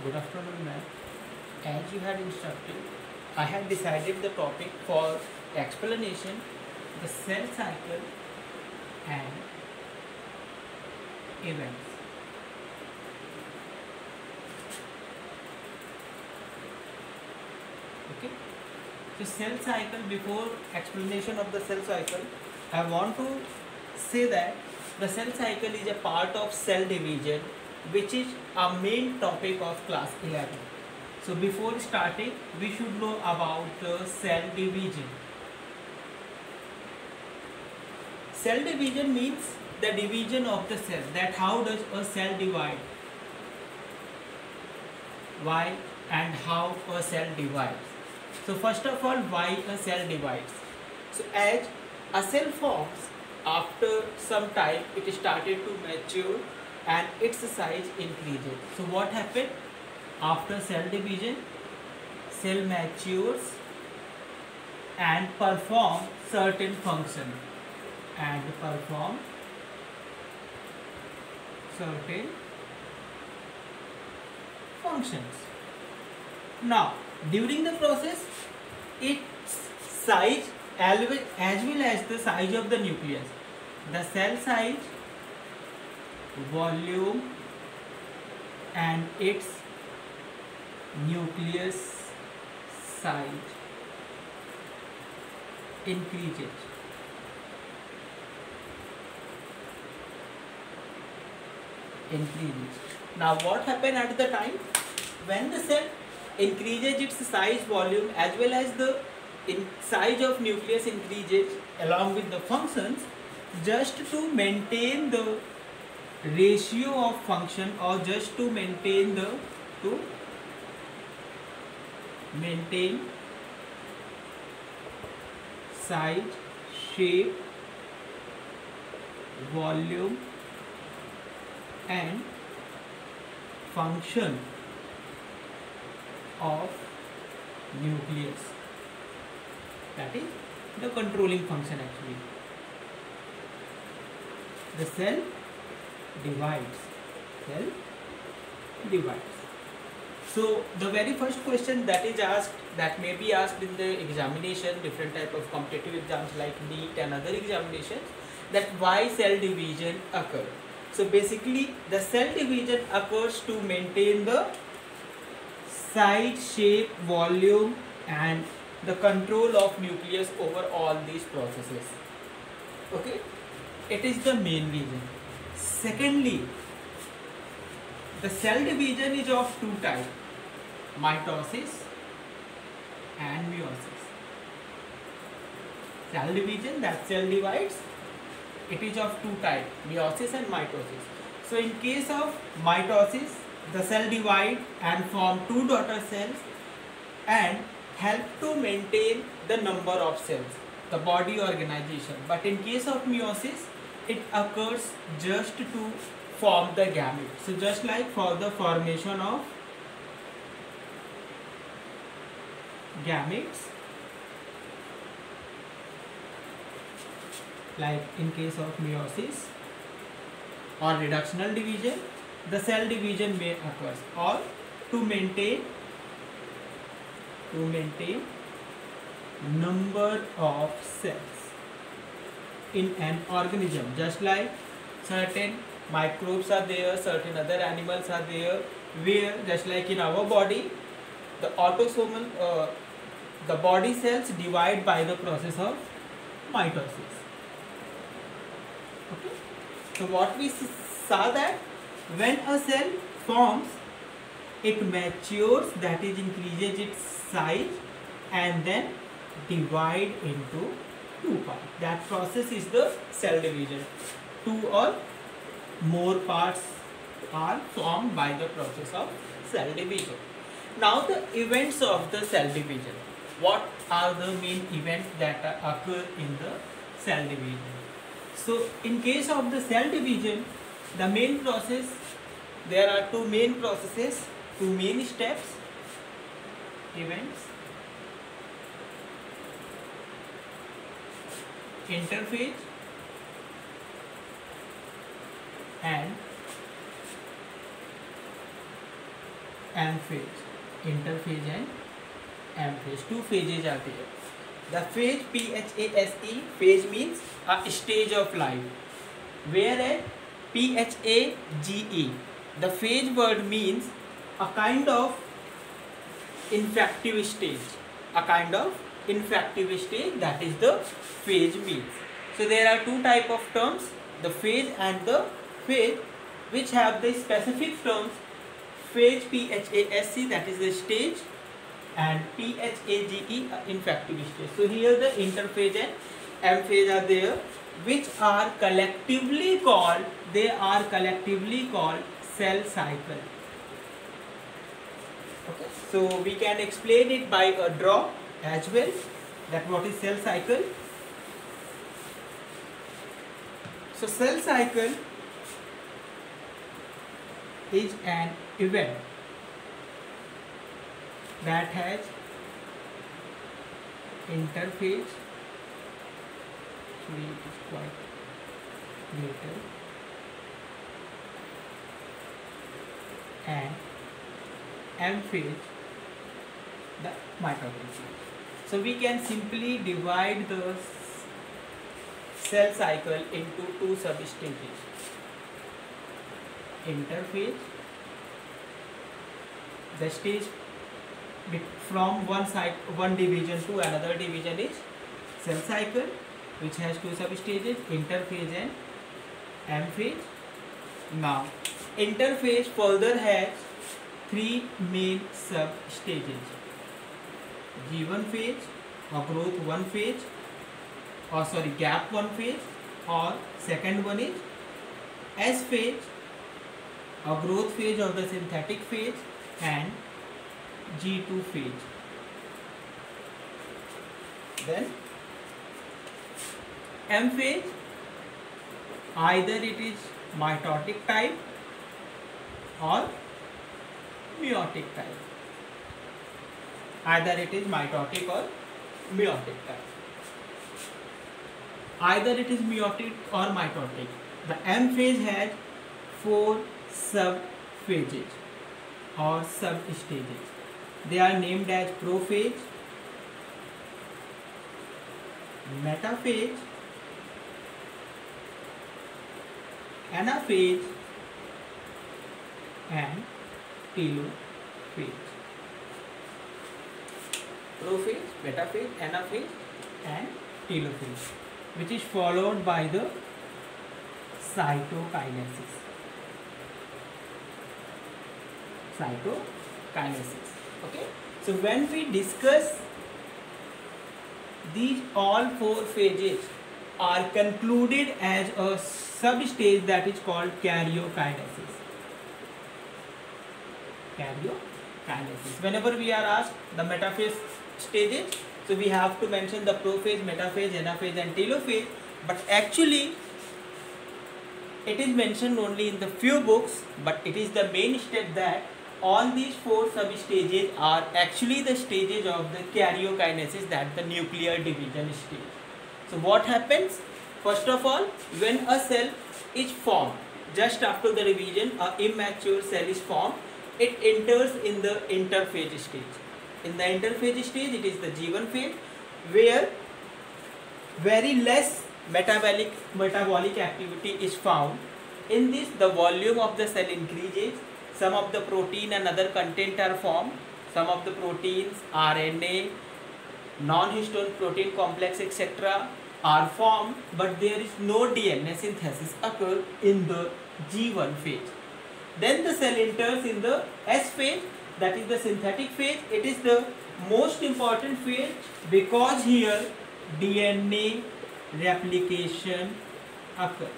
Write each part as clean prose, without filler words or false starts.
Good afternoon, ma'am. As you had instructed, I had decided the topic for explanation, the cell cycle and events. Okay. So cell cycle, before explanation of the cell cycle, I want to say that the cell cycle is a part of cell division, which is a main topic of class 11. So before starting, we should know about cell division. Cell division means the division of the cell. That how does a cell divide? Why and how a cell divides? So first of all, why a cell divides? So as a cell forms, after some time it started to mature and its size increases. So what happened? After cell division, cell matures and perform certain function functions. Now, during the process, its size as well as the size of the nucleus, the cell size, volume and its nucleus size increases. Now what happened at the time when the cell increases its size, volume as well as the size of nucleus increases along with the functions, just to maintain the ratio of function or just to maintain size, shape, volume and function of nucleus. That is the controlling function actually. The cell divides. So the very first question that is asked, that may be asked in the examination, different type of competitive exams like NEET and other examinations, that why cell division occurs. So basically the cell division occurs to maintain the size, shape, volume and the control of nucleus over all these processes. Okay, it is the main reason. Secondly, the cell division is of two types, mitosis and meiosis. Cell division, that cell divides, it is of two types, meiosis and mitosis. So in case of mitosis, the cell divide and form two daughter cells and help to maintain the number of cells, the body organization. But in case of meiosis, it occurs just to form the gametes. So just like for the formation of gametes, like in case of meiosis or reductional division, the cell division may occur, or to maintain number of cells in an organism. Just like certain microbes are there, certain other animals are there, where just like in our body, the autosomal the body cells divide by the process of mitosis. Okay. So what we saw, that when a cell forms, it matures, that is increases its size and then divide into two parts. That process is the cell division. Two or more parts are formed by the process of cell division. Now the events of the cell division. What are the main events that occur in the cell division? So in case of the cell division, the main process, there are two main processes, two main steps, events, interphase and M phase, interphase and M phase. Two phases are there. The phase PHASE, phase means a stage of life, whereas PHAGE, the phase word means a kind of infective stage. A kind of infective stage, that is the phase means. So there are two type of terms, the phase and the phase, which have the specific terms. Phase PHASE, that is the stage, and PHAGE, infective stage. So here the interphase and M phase are there, which are collectively called, they are collectively called cell cycle. Okay, so we can explain it by a draw as well, that what is cell cycle. So cell cycle is an event that has interphase, so it is quite greater, and M phase, the mitotic phase. So we can simply divide the cell cycle into two sub-stages. Interphase, the stage from one division to another division is cell cycle, which has two sub-stages, interphase and M phase. Now, interphase further has three main sub-stages: G1 phase, or growth 1 phase, or gap 1 phase, or second one is S phase, a growth phase of the synthetic phase, and G2 phase. Then M phase, either it is mitotic type or meiotic type. Either it is mitotic or meiotic type. Either it is meiotic or mitotic. The M phase has 4 sub-phases or sub-stages. They are named as prophase, metaphase, anaphase, and telophase. Prophase, metaphase, anaphase, and telophase, which is followed by the cytokinesis. Okay, so when we discuss these all 4 phases are concluded as a sub-stage that is called karyokinesis. Whenever we are asked the metaphase stages, so we have to mention the prophase, metaphase, anaphase, and telophase, but actually it is mentioned only in the few books, but it is the main step that all these 4 sub-stages are actually the stages of the karyokinesis, that the nuclear division stage. So what happens? First of all, when a cell is formed, just after the division, an immature cell is formed, it enters in the interphase stage. In the interphase stage, it is the G1 phase, where very less metabolic activity is found. In this, the volume of the cell increases, some of the protein and other content are formed, some of the proteins, RNA, non-histone protein complex, etc. are formed, but there is no DNA synthesis occur in the G1 phase. Then the cell enters in the S phase, that is the synthetic phase. It is the most important phase because here DNA replication occurs.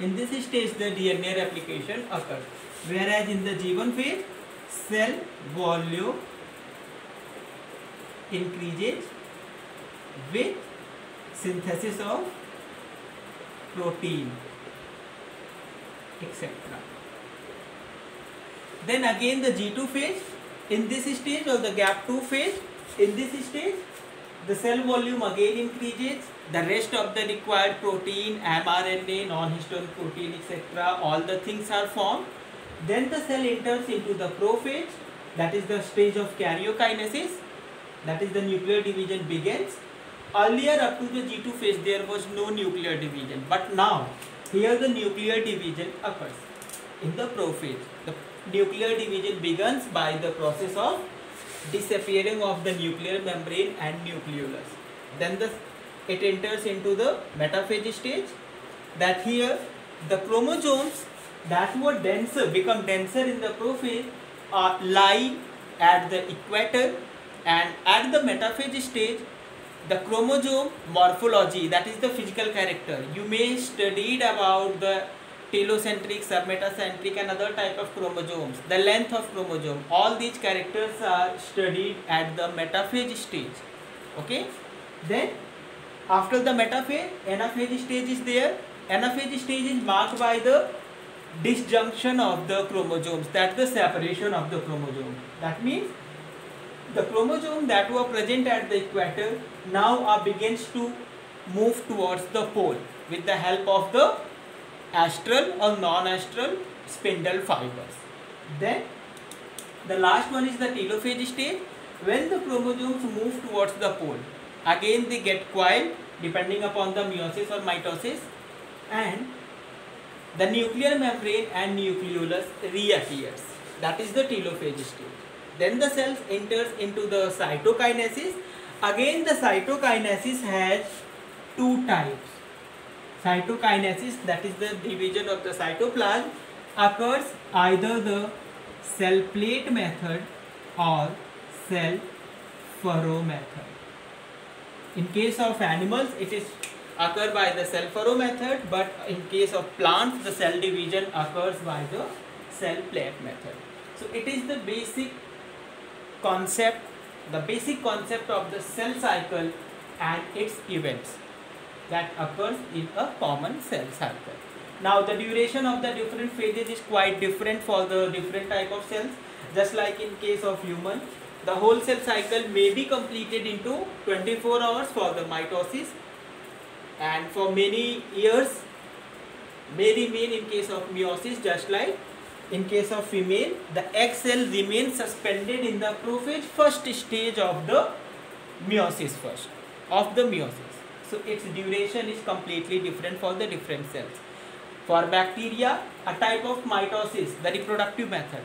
In this stage, the DNA replication occurs. Whereas in the G1 phase, cell volume increases with synthesis of protein, etc. Then again the G2 phase, in this stage, or the gap 2 phase, in this stage the cell volume again increases, the rest of the required protein, mRNA, non-histone protein, etc. all the things are formed, Then the cell enters into the prophase, that is the stage of karyokinesis, that is the nuclear division begins. Earlier up to the G2 phase there was no nuclear division, but now here the nuclear division occurs in the prophase. The nuclear division begins by the process of disappearing of the nuclear membrane and nucleolus. Then it enters into the metaphase stage, that here the chromosomes that were denser become denser in the prophase lie at the equator, and at the metaphase stage the chromosome morphology, that is the physical character. You may studied about the telocentric, submetacentric and other type of chromosomes, the length of chromosome, all these characters are studied at the metaphase stage. Okay, then after the metaphase, anaphase stage is there. Anaphase stage is marked by the disjunction of the chromosomes, that's the separation of the chromosome. That means the chromosome that were present at the equator now begins to move towards the pole with the help of the astral or non-astral spindle fibers. Then the last one is the telophase stage. When the chromosomes move towards the pole, again they get coiled depending upon the meiosis or mitosis, and the nuclear membrane and nucleolus reappears. That is the telophase stage. Then the cells enters into the cytokinesis. Again the cytokinesis has two types. Cytokinesis, that is the division of the cytoplasm, occurs either the cell plate method or cell furrow method. In case of animals it is occur by the cell furrow method, but in case of plants the cell division occurs by the cell plate method. So it is the basic concept of the cell cycle and its events that occurs in a common cell cycle. Now the duration of the different phases is quite different for the different type of cells. Just like in case of human, the whole cell cycle may be completed into 24 hours for the mitosis, and for many years may remain in case of meiosis. Just like in case of female, the egg cell remains suspended in the prophase, first stage of the meiosis So its duration is completely different for the different cells. For bacteria, a type of mitosis, the reproductive method,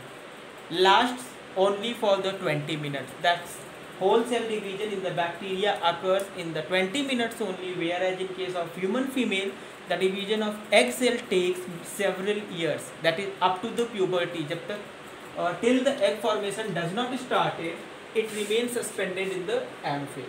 lasts only for the 20 minutes. That's whole cell division in the bacteria occurs in the 20 minutes only, whereas in case of human female, the division of egg cell takes several years, that is up to the puberty. Till the egg formation does not start, it remains suspended in the anaphase.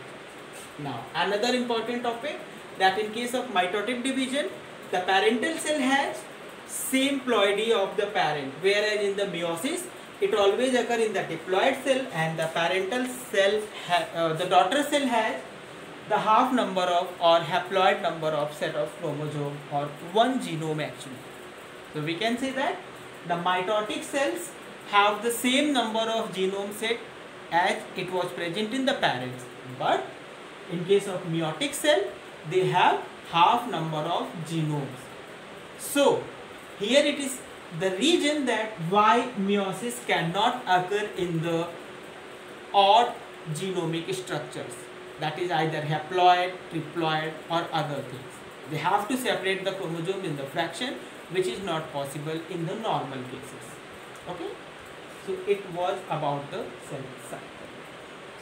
Now another important topic, that in case of mitotic division, the parental cell has same ploidy of the parent, whereas in the meiosis it always occurs in the diploid cell, and the parental cell, the daughter cell has the half number of or haploid number of set of chromosome, or one genome actually. So we can say that the mitotic cells have the same number of genome set as it was present in the parents, but in case of meiotic cell they have half number of genomes. So here it is the reason that why meiosis cannot occur in the odd genomic structures, that is either haploid, triploid or other things. They have to separate the chromosome in the fraction, which is not possible in the normal cases. Okay, so it was about the cell cycle.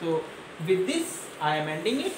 So with this I am ending it.